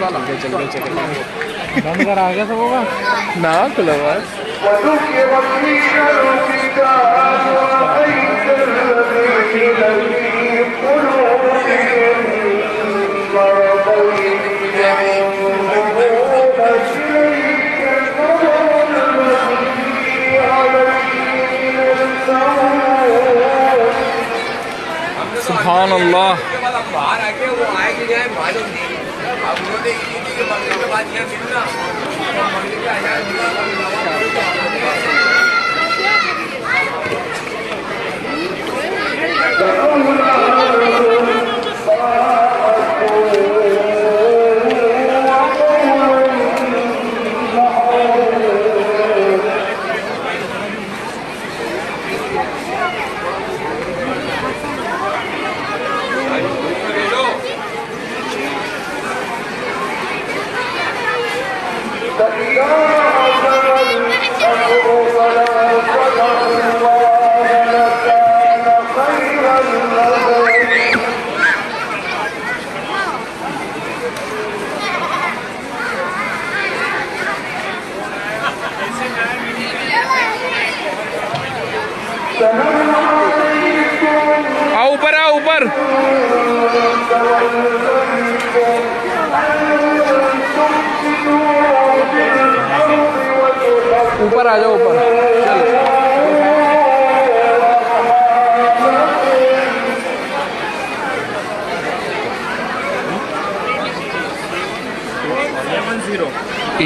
चल गए चल गए। बंद कर आ गया सब होगा ना खुला हुआ है। सुभान अल्लाह। बाहर आके वो आएगी जाए मालूम नहीं। अब उन्होंने ईदी के मरने के बाद यह मिलना आओ ऊपर आओ ऊपर। ऊपर आ जाओ ऊपर चल।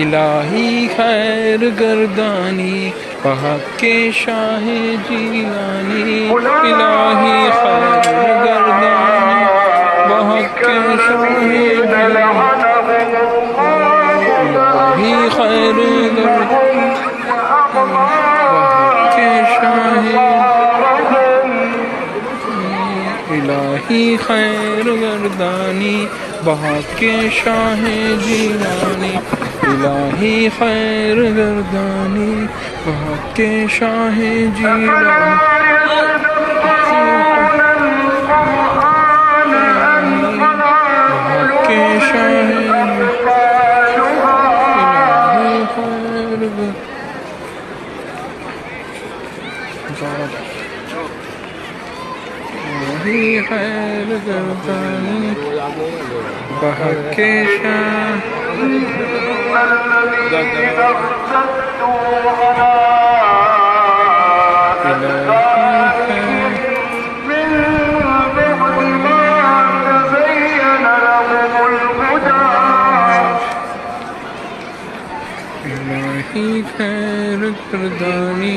इलाही खैर गर्दानी वहाँ के शाह जीलानी। इलाही खैर गर्दानी वहाँ के शाह इलाही खैर गर्दानी वहाँ के शाह इलाही खैर गर्दानी वहाँ के शाह जीलानी। इलाही खैर गर्दानी वहाँ के शाह जीलानी। वहाँ के शाह इलाही खैर गर्दानी वहाँ के शाह इलाही खैर गर्दानी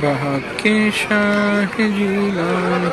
वहाँ के शाह जीलानी।